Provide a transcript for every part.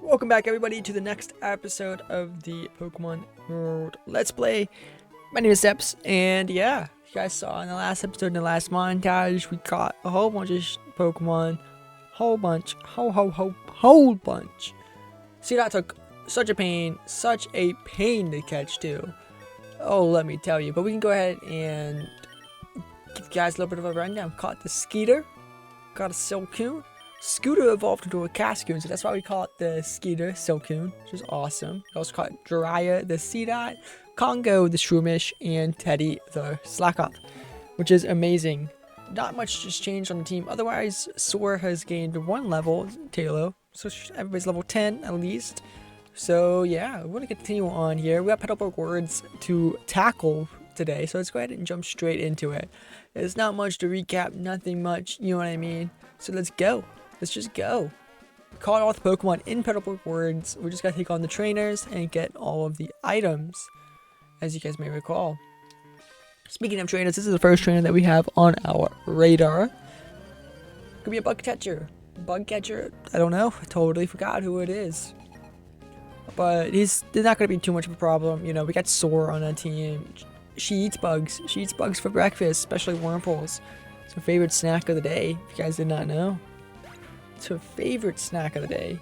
Welcome back, everybody, to the next episode of the Pokemon Emerald Let's Play. My name is Scepts, and yeah, you guys saw in the last episode, in the last montage, we caught a whole bunch of Pokemon. Whole bunch. See, that took such a pain to catch, too. Oh, let me tell you. But we can go ahead and give you guys a little bit of a rundown. Caught the Skeeter, got a Silcoon. Scooter evolved into a Cascoon, so that's why we call it the Skeeter Silcoon, which is awesome. We also caught Jiraiya the Seedot, Congo the Shroomish, and Teddy the Slackoth, which is amazing. Not much just changed on the team. Otherwise, Soar has gained 1 level, Tailo, so everybody's level 10 at least. So yeah, we're going to continue on here. We have Petalburg Woods to tackle today, so let's go ahead and jump straight into it. There's not much to recap, nothing much, you know what I mean? So let's go. Let's just go. Caught all the Pokemon in Petalburg Woods. We just gotta take on the trainers and get all of the items, as you guys may recall. Speaking of trainers, this is the first trainer that we have on our radar. Could be a bug catcher. Bug catcher, I don't know. I totally forgot who it is. But there's not gonna be too much of a problem. You know, we got Soar on our team. She eats bugs. She eats bugs for breakfast, especially wormholes. It's her favorite snack of the day, if you guys did not know. It's her favorite snack of the day.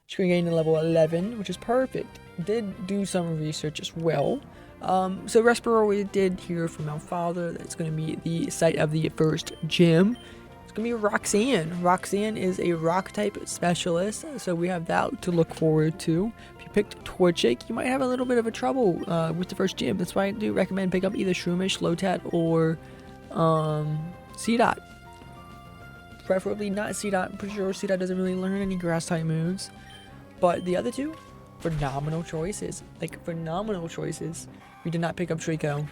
She can gain to level 11, which is perfect. Did do some research as well. So Rustboro, we did hear from our father that it's going to be the site of the first gym. It's going to be Roxanne. Roxanne is a rock type specialist, so we have that to look forward to. If you picked Torchic, you might have a little bit of a trouble with the first gym. That's why I do recommend pick up either Shroomish, Lotad, or Seedot. Preferably not Seedot. I'm pretty sure Seedot doesn't really learn any grass type moves. But the other two, phenomenal choices. Like, phenomenal choices. We did not pick up Trico.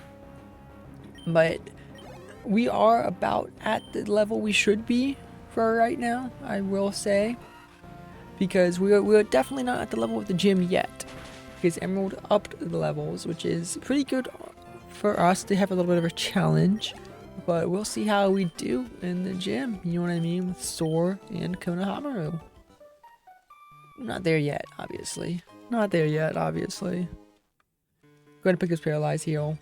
But we are about at the level we should be for right now, I will say. Because we're definitely not at the level of the gym yet. Because Emerald upped the levels, which is pretty good for us to have a little bit of a challenge. But we'll see how we do in the gym, you know what I mean, with Soar and Konohamaru. Not there yet, obviously. Not there yet, obviously. Go ahead and pick this Paralyze Heal.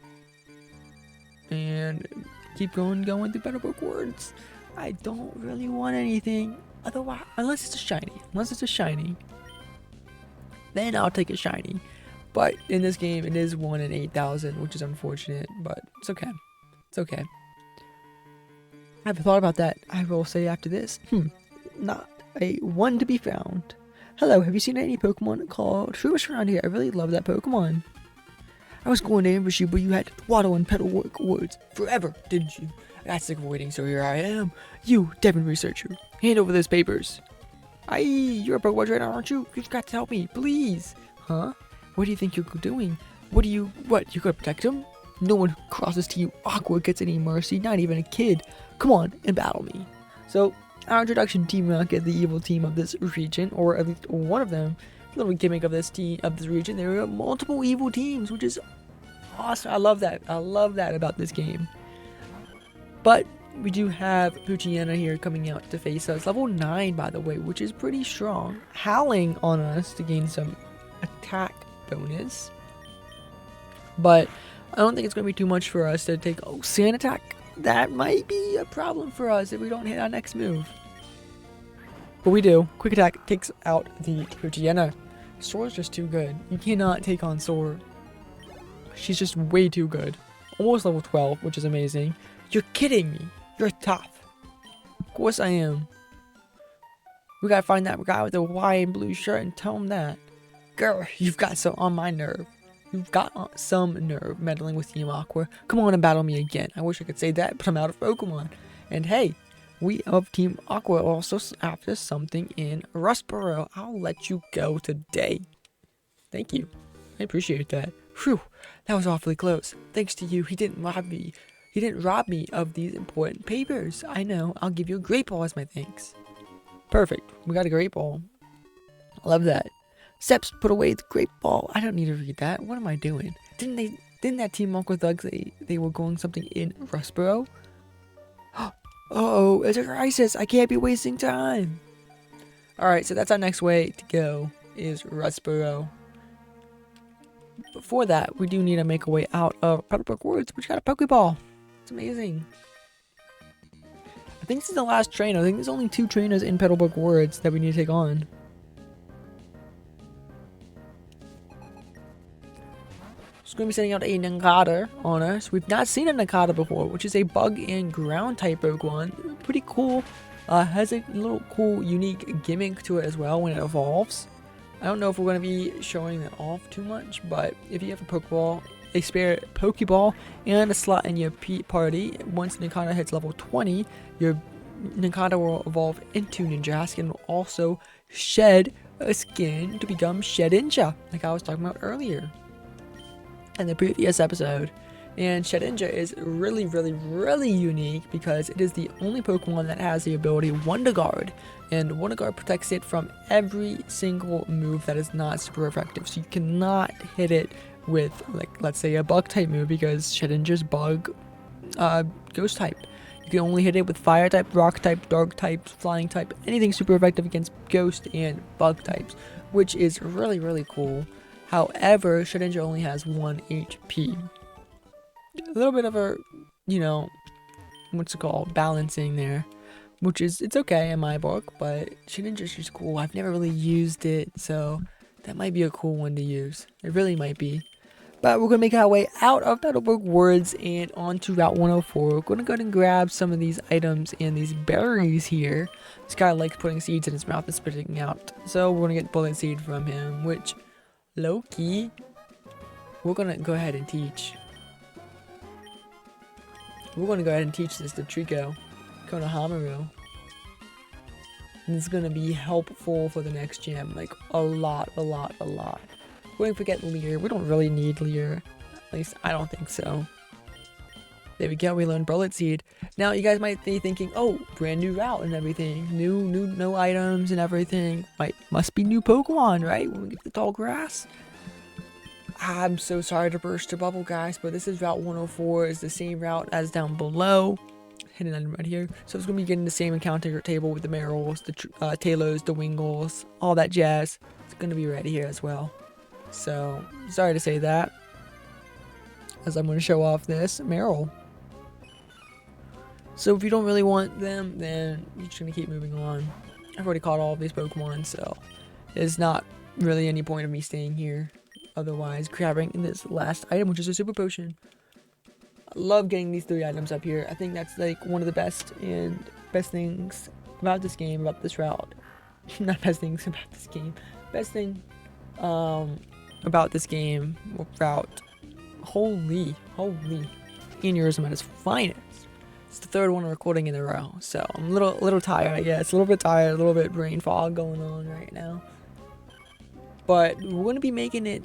And keep going through Petalburg Woods. I don't really want anything. Otherwise, unless it's a shiny. Then I'll take a shiny. But in this game, it is 1 in 8,000, which is unfortunate. But it's okay. It's okay. I haven't thought about that, I will say after this. Not a one to be found. Hello, have you seen any Pokemon called Shroomish around here? I really love that Pokemon. I was going to ambush you, but you had to waddle in Petalburg Woods forever, didn't you? I got sick of waiting, so here I am. You, Devin researcher, hand over those papers. Aye, you're a Pokemon trainer, aren't you? You've got to help me, please. Huh? What do you think you're doing? What, you're gonna protect him? No one who crosses Team Aqua gets any mercy, not even a kid. Come on and battle me. So, our introduction, Team Rocket, the evil team of this region, or at least one of them, little gimmick of this region. There are multiple evil teams, which is awesome. I love that. I love that about this game. But we do have Poochyena here coming out to face us. Level 9, by the way, which is pretty strong. Howling on us to gain some attack bonus. But I don't think it's going to be too much for us to take Sand Attack. That might be a problem for us if we don't hit our next move. But we do. Quick Attack takes out the Poochyena. Soar's just too good. You cannot take on Soar. She's just way too good. Almost level 12, which is amazing. You're kidding me. You're tough. Of course I am. We gotta find that guy with the white and blue shirt and tell him that. Girl, you've got some on my nerve. You've got some nerve meddling with Team Aqua. Come on and battle me again. I wish I could say that, but I'm out of Pokemon. And hey, we of Team Aqua also after something in Rustboro. I'll let you go today. Thank you. I appreciate that. Whew, that was awfully close. Thanks to you, he didn't rob me. He didn't rob me of these important papers. I know. I'll give you a great ball as my thanks. Perfect. We got a great ball. I love that. Scepts put away the great ball. I don't need to read that. What am I doing? Didn't that Team Aqua Thugs they were going something in Rustboro? Oh, it's a crisis. I can't be wasting time. Alright, so that's our next way to go, is Rustboro. Before that, we do need to make a way out of Petalburg Woods, which got a Pokeball. It's amazing. I think this is the last trainer. I think there's only 2 trainers in Petalburg Woods that we need to take on. It's going to be sending out a Nakata on us. We've not seen a Nakata before, which is a bug and ground type Pokemon. Pretty cool. Has a little cool, unique gimmick to it as well when it evolves. I don't know if we're going to be showing that off too much, but if you have a Pokeball, a spare Pokeball, and a slot in your party, once Nakata hits level 20, your Nakata will evolve into Ninjask and will also shed a skin to become Shedinja, like I was talking about earlier in the previous episode. And Shedinja is really unique because it is the only Pokemon that has the ability Wonder Guard, and Wonder Guard protects it from every single move that is not super effective. So you cannot hit it with, like, let's say a bug type move, because Shedinja's bug ghost type. You can only hit it with fire type, rock type, dark type, flying type, anything super effective against ghost and bug types, which is really cool. However, Shedinja only has 1 HP. A little bit of a, you know, what's it called, balancing there, which is, it's okay in my book, but Shedinja's just cool. I've never really used it, so that might be a cool one to use. It really might be. But we're going to make our way out of Petalburg Woods and onto Route 104. We're going to go ahead and grab some of these items and these berries here. This guy likes putting seeds in his mouth and spitting out, so we're going to get bullet seed from him, which, low-key, we're going to go ahead and teach. We're going to go ahead and teach this to Trico Konohamaru. And it's going to be helpful for the next gym, like a lot. We won't forget Leer. We don't really need Leer. At least I don't think so. There we go, we learned Bullet Seed. Now you guys might be thinking, oh, brand new route and everything. New items and everything. Must be new Pokemon, right? When we get the tall grass. I'm so sorry to burst your bubble, guys, but this is Route 104. It's the same route as down below. Hidden item right here. So it's going to be getting the same encounter table with the Merrills, the Talos, the Wingles, all that jazz. It's going to be right here as well. So, sorry to say that, as I'm going to show off this Merrill. So if you don't really want them, then you're just going to keep moving on. I've already caught all of these Pokemon, so there's not really any point of me staying here. Otherwise, grabbing this last item, which is a Super Potion. I love getting these 3 items up here. I think that's like one of the best things about this game, about this route. Not best things about this game. Best thing about this game route. Holy aneurysm at its finest. It's the 3rd one I'm recording in a row, so I'm a little tired, I guess. A little bit tired, a little bit brain fog going on right now. But we're going to be making it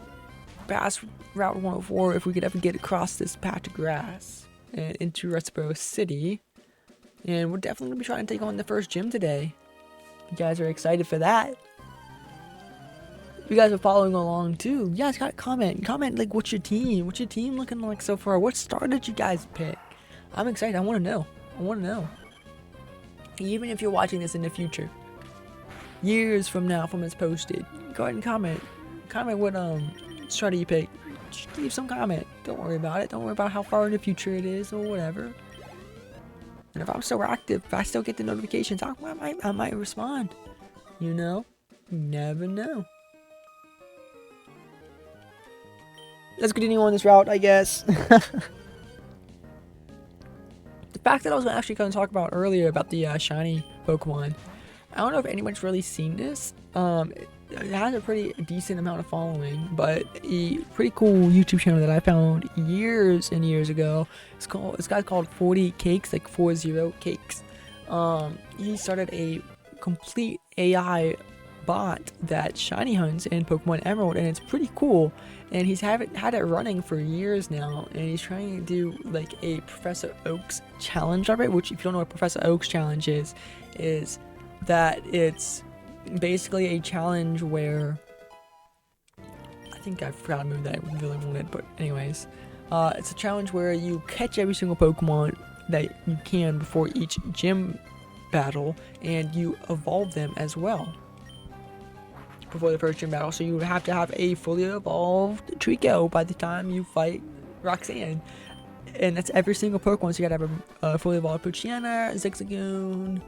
past Route 104 if we could ever get across this patch of grass and into Rustboro City. And we're definitely going to be trying to take on the first gym today. You guys are excited for that. If you guys are following along too, you guys got to comment like, what's your team looking like so far? What star did you guys pick? I'm excited. I want to know. Even if you're watching this in the future, years from now, from it's posted, go ahead and comment what star do you pick. Just leave some comment. Don't worry about it. Don't worry about how far in the future it is or whatever. And if I'm still active, if I still get the notifications, I might respond. You know, you never know. Let's continue on this route, I guess. The fact that I was actually going to talk about earlier about the shiny Pokemon, I don't know if anyone's really seen this. It has a pretty decent amount of following, but a pretty cool YouTube channel that I found years and years ago. This guy's called 40 Cakes, like 40 Cakes. He started a complete AI bot that shiny hunts in Pokemon Emerald, and it's pretty cool. And he's had it running for years now, and he's trying to do like a Professor Oak's challenge of it. Which, if you don't know what Professor Oak's challenge is that it's basically a challenge where I think I forgot a move that I really wanted, but anyways, it's a challenge where you catch every single Pokemon that you can before each gym battle, and you evolve them as well. before the first gym battle, so you would have to have a fully evolved Trico by the time you fight Roxanne. And that's every single Pokemon, so you gotta have a fully evolved Poochyena, Zigzagoon,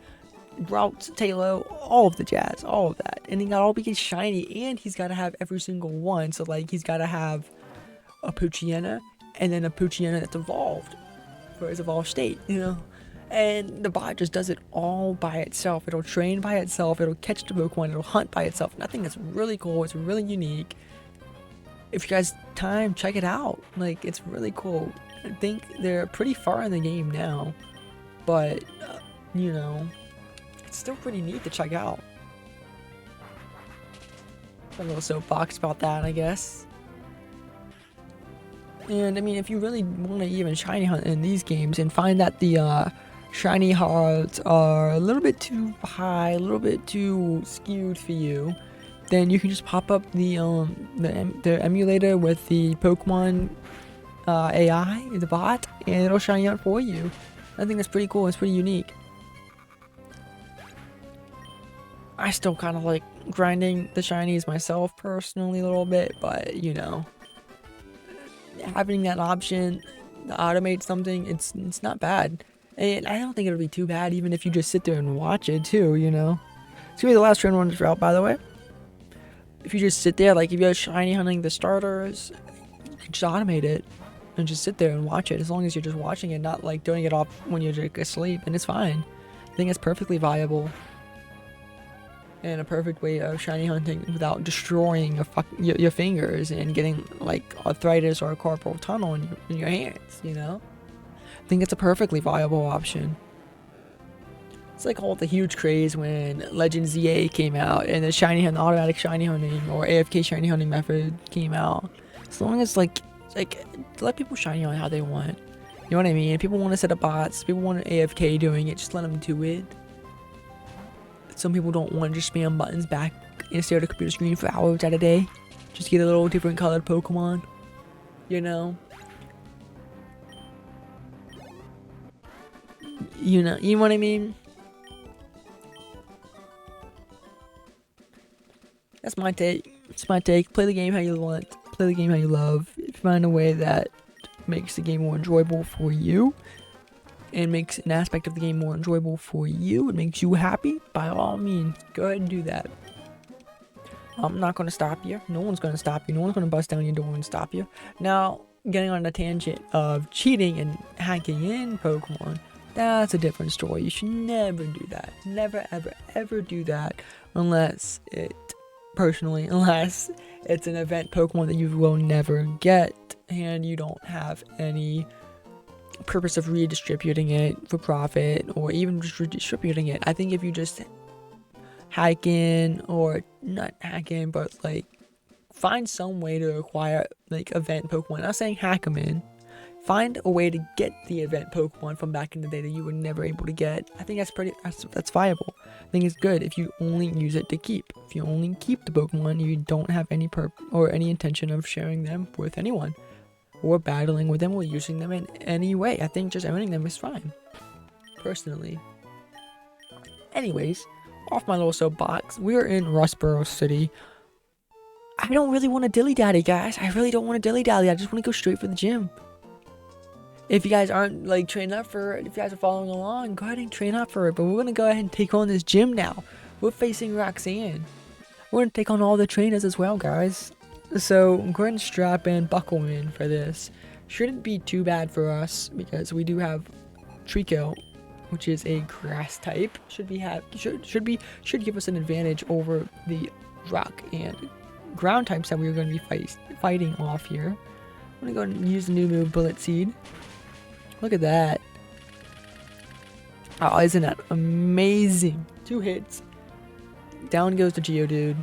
Routes, Tailo, all of the jazz, all of that. And he got all be shiny, and he's gotta have every single one, so like he's gotta have a Poochyena, and then a Poochyena that's evolved for his evolved state, you know? And the bot just does it all by itself. It'll train by itself, it'll catch the Pokemon, it'll hunt by itself. And I think that's really cool, it's really unique. If you guys time, check it out. Like, it's really cool. I think they're pretty far in the game now, but, you know, it's still pretty neat to check out. A little soapbox about that, I guess. And, I mean, if you really want to even shiny hunt in these games and find that the, shiny hearts are a little bit too high, a little bit too skewed for you, then you can just pop up the emulator with the Pokemon AI, the bot, and it'll shiny out for you. I think that's pretty cool. It's pretty unique. I still kind of like grinding the shinies myself personally a little bit, but you know, having that option to automate something, it's not bad. And I don't think it'll be too bad even if you just sit there and watch it too, you know. It's gonna be the last train on this route, by the way. If you just sit there, like if you're shiny hunting the starters, you can just automate it and just sit there and watch it. As long as you're just watching it, not like doing it off when you're just asleep, and it's fine. I think it's perfectly viable and a perfect way of shiny hunting without destroying your fingers and getting like arthritis or a carpal tunnel in your hands, you know. I think it's a perfectly viable option. It's like all the huge craze when Legend ZA came out and the shiny hunt, automatic shiny hunting or AFK shiny hunting method came out. As long as like let people shiny hunt how they want. You know what I mean? If people want to set up bots, people want an AFK doing it, just let them do it. Some people don't want to just spam buttons back and stare at a computer screen for hours at a day. Just get a little different colored Pokemon. You know? You know what I mean? That's my take. It's my take. Play the game how you want. Play the game how you love. If you find a way that makes the game more enjoyable for you, and makes an aspect of the game more enjoyable for you, it makes you happy, by all means, go ahead and do that. I'm not going to stop you. No one's going to stop you. No one's going to bust down your door and stop you. Now, getting on the tangent of cheating and hacking in Pokemon, that's a different story. You should never do that. Never, ever, ever do that unless it's an event Pokemon that you will never get and you don't have any purpose of redistributing it for profit or even just redistributing it. I think if you just hack in, or not hack in, but like find some way to acquire like event Pokemon. I'm not saying hack them in. Find a way to get the event Pokemon from back in the day that you were never able to get. I think that's viable. I think it's good if you only use it to keep. If you only keep the Pokemon, you don't have any any intention of sharing them with anyone, or battling with them, or using them in any way. I think just owning them is fine, personally. Anyways, off my little soapbox, we're in Rustboro City. I don't really want to dilly-dally, guys. I really don't want to dilly-dally. I just want to go straight for the gym. If you guys aren't like trained up for it, if you guys are following along, go ahead and train up for it. But we're going to go ahead and take on this gym now. We're facing Roxanne. We're going to take on all the trainers as well, guys. So go ahead and strap in, buckle in for this. Shouldn't be too bad for us because we do have Trico, which is a grass type. Should give us an advantage over the rock and ground types that we're going to be fighting off here. I'm going to go ahead and use the new move, Bullet Seed. Look at that. Oh, isn't that amazing? 2 hits. Down goes the Geodude.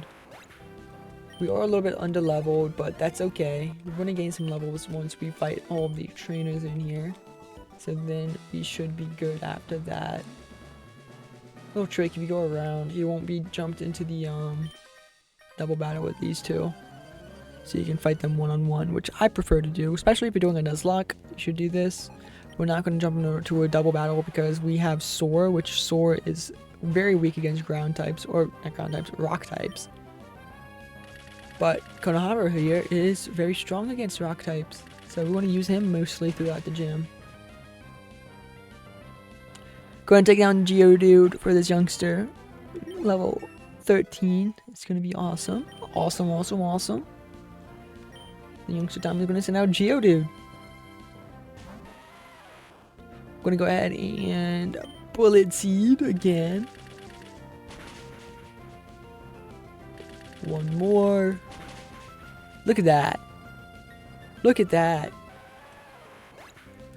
We are a little bit under-leveled, but that's okay. We're going to gain some levels once we fight all of the trainers in here. So then we should be good after that. Little trick, if you go around, you won't be jumped into the double battle with these two. So you can fight them one-on-one, which I prefer to do. Especially if you're doing a Nuzlocke, you should do this. We're not going to jump into a double battle because we have Soar, which Soar is very weak against ground types, or not ground types, rock types. But Konohamaru here is very strong against rock types, so we want to use him mostly throughout the gym. Go ahead and take down Geodude for this youngster. Level 13. It's going to be awesome. Awesome, awesome, awesome. The youngster time is going to send out Geodude. I'm going to go ahead and Bullet Seed again. One more. Look at that. Look at that.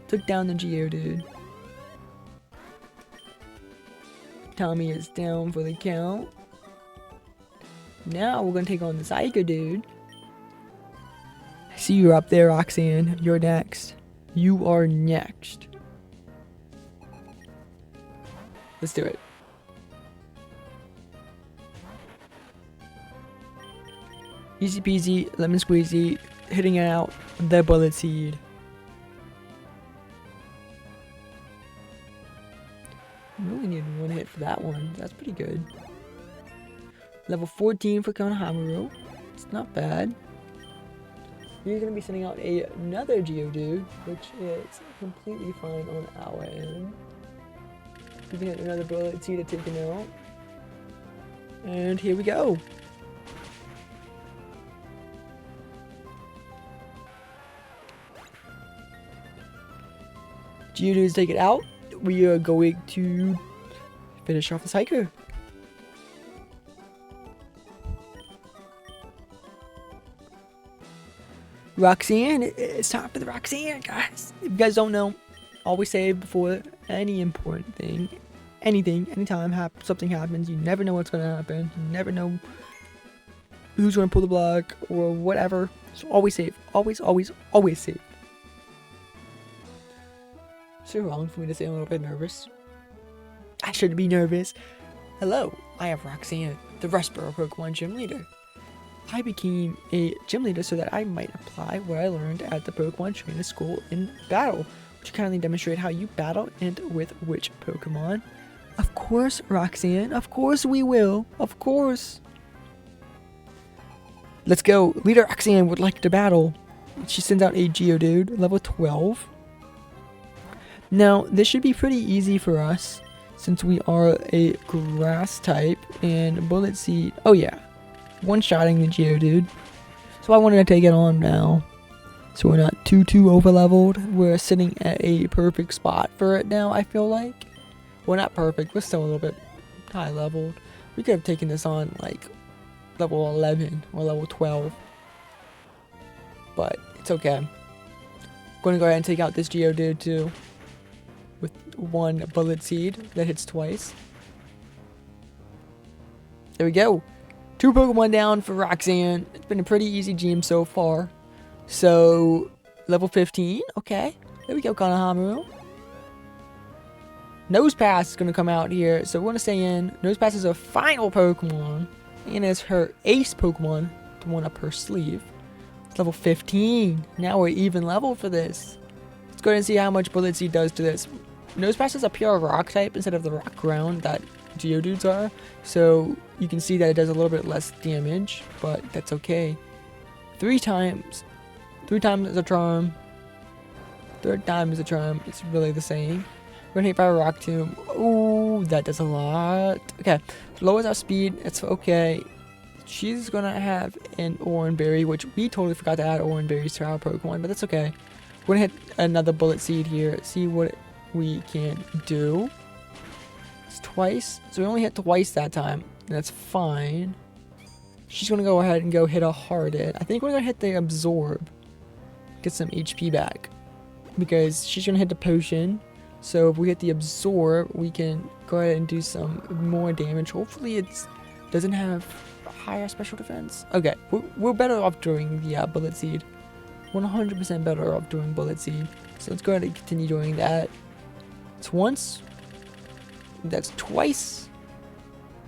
Took down the Geodude. Tommy is down for the count. Now we're going to take on the Psycho Dude. I see you up there, Roxanne. You're next. You are next. Let's do it. Easy peasy, lemon squeezy, hitting out the Bullet Seed. Really need one hit for that one. That's pretty good. Level 14 for Konohamaru. It's not bad. You're going to be sending out another Geodude, which is completely fine on our end. We can hit another Bullet Seed to take him out. And here we go. Geodudes take it out. We are going to finish off this hiker. Roxanne, it's time for the Roxanne, guys. If you guys don't know, always save before any important thing. Anything, anytime something happens, you never know what's going to happen. You never know who's going to pull the plug or whatever. So always save. Always, always, always save. So wrong for me to say I'm a little bit nervous. I shouldn't be nervous. Hello, I am Roxanne, the Rustboro Pokemon Gym Leader. I became a gym leader so that I might apply what I learned at the Pokemon Training School in battle, which kindly demonstrate how you battle and with which Pokemon. Of course, Roxanne, of course we will, of course. Let's go. Leader Roxanne would like to battle. She sends out a Geodude, level 12. Now, this should be pretty easy for us, since we are a grass type, and Bullet Seed, oh yeah, one-shotting the Geodude. So I wanted to take it on now, so we're not too over-leveled. We're sitting at a perfect spot for it now, I feel like. Well, not perfect, we're still a little bit high-leveled. We could have taken this on, like, level 11 or level 12, but it's okay. I'm going to go ahead and take out this Geodude too, with one Bullet Seed that hits twice. There we go. 2 Pokemon down for Roxanne. It's been a pretty easy gym so far. So, level 15. Okay. There we go, Konohamaru. Nosepass is going to come out here. So, we're going to stay in. Nosepass is our final Pokemon. And it's her ace Pokemon. The one up her sleeve. It's level 15. Now we're even level for this. Let's go ahead and see how much Bullet Seed does to this. Nosepass is a pure rock type instead of the rock ground that Geodudes are. So you can see that it does a little bit less damage, but that's okay. 3 times. 3 times is a charm. 3rd time is a charm. It's really the same. We're gonna hit by a rock tomb. Ooh, that does a lot. Okay, lowers our speed. It's okay. She's gonna have an Orange Berry, which we totally forgot to add Orange Berries to our Pokemon, but that's okay. We're gonna hit another Bullet Seed here. See what we can do. It's twice, so we only hit twice that time. That's fine. She's gonna go ahead and go hit a hard hit. I think we're gonna hit the Absorb. Get some HP back. Because she's gonna hit the potion. So if we hit the Absorb, we can go ahead and do some more damage. Hopefully it doesn't have higher special defense. Okay, we're better off doing the Bullet Seed. 100% better off doing Bullet Seed. So let's go ahead and continue doing that. It's once. That's twice.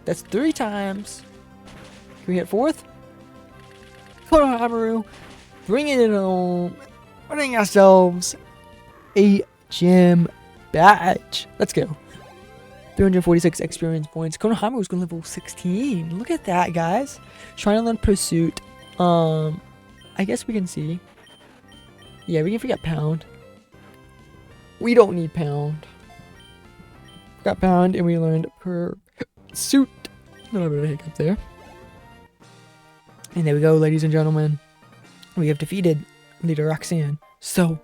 That's 3 times. Can we hit 4th? Konohamaru, bringing it home. Winning ourselves a gym badge. Let's go. 346 experience points. Konohamaru's going to level 16. Look at that, guys. Trying to learn Pursuit. I guess we can see. Yeah, we can forget Pound. We don't need Pound. Got Pound, and we learned Pursuit. A little bit of a hiccup there. And there we go, ladies and gentlemen. We have defeated Leader Roxanne. So,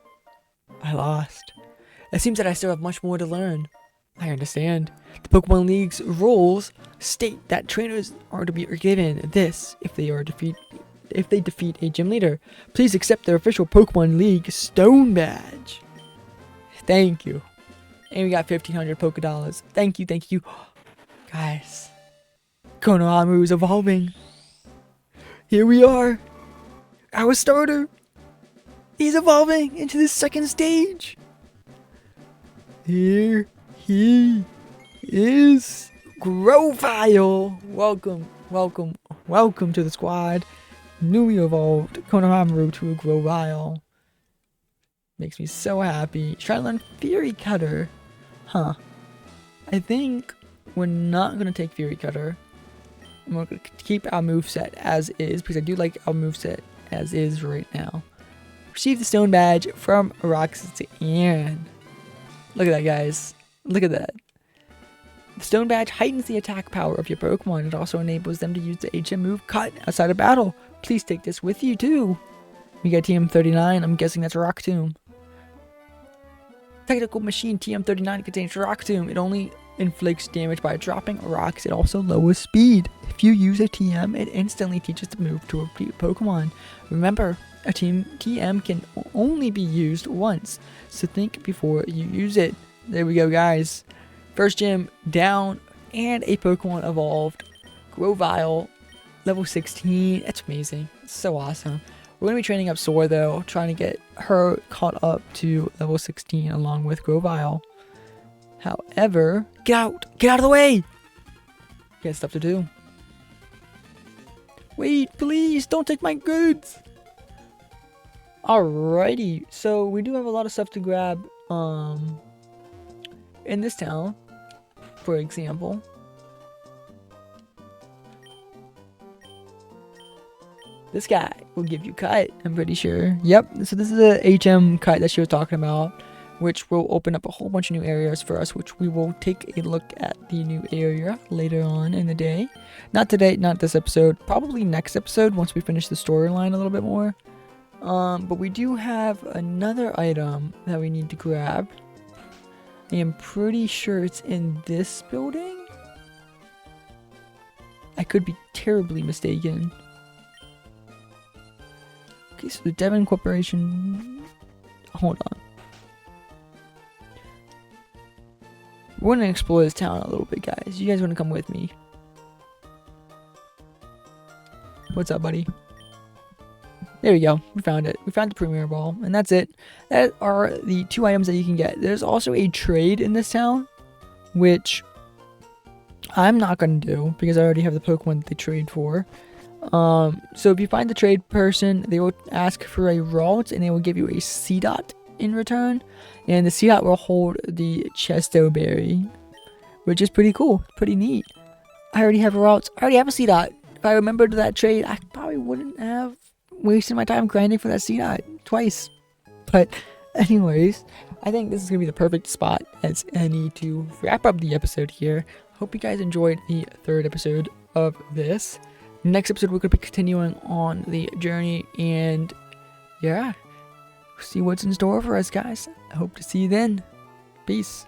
I lost. It seems that I still have much more to learn. I understand. The Pokemon League's rules state that trainers are to be given this if they defeat a gym leader. Please accept their official Pokemon League Stone Badge. Thank you. And we got 1,500 Pokédollars. Thank you, thank you. Guys, Konohamaru is evolving. Here we are. Our starter. He's evolving into the second stage. Here he is. Grovyle. Welcome, welcome, welcome to the squad. Newly evolved Konohamaru to a Grovyle. Makes me so happy. He's trying to learn Fury Cutter. Huh. I think we're not going to take Fury Cutter. We're going to keep our moveset as is, because I do like our moveset as is right now. Receive the Stone Badge from Roxanne. Look at that, guys. Look at that. The Stone Badge heightens the attack power of your Pokemon. It also enables them to use the HM move Cut outside of battle. Please take this with you, too. We got TM39. I'm guessing that's Rock Tomb. Technical Machine TM39 contains Rock Tomb. It only inflicts damage by dropping rocks. It also lowers speed. If you use a TM, it instantly teaches the move to a Pokemon. Remember, a TM can only be used once, so think before you use it. There we go, guys. First gym down, and a Pokemon evolved. Grovyle, level 16. That's amazing. It's so awesome. We're going to be training up Sora, though, trying to get her caught up to level 16 along with Grovyle. However, get out of the way! Got stuff to do. Wait, please, don't take my goods! Alrighty, so we do have a lot of stuff to grab, in this town, for example. This guy will give you Cut, I'm pretty sure. Yep, so this is a HM Cut that she was talking about, which will open up a whole bunch of new areas for us, which we will take a look at the new area later on in the day. Not today, not this episode, probably next episode once we finish the storyline a little bit more. But we do have another item that we need to grab. I'm pretty sure it's in this building. I could be terribly mistaken. Okay, so the Devon Corporation... Hold on. We're gonna explore this town a little bit, guys. You guys wanna come with me? What's up, buddy? There we go. We found it. We found the Premier Ball, and that's it. That are the 2 items that you can get. There's also a trade in this town, which I'm not going to do because I already have the Pokemon that they trade for. So if you find the trade person, they will ask for a route, and they will give you a Seedot in return. And the Seedot will hold the Chesto Berry, which is pretty cool. Pretty neat. I already have a route. I already have a Seedot. If I remembered that trade, I probably wouldn't have wasted my time grinding for that Seedot twice. But anyways, I think this is going to be the perfect spot as any to wrap up the episode here. Hope you guys enjoyed the 3rd episode of this. Next episode, we're going to be continuing on the journey, and yeah, see what's in store for us, guys. I hope to see you then. Peace.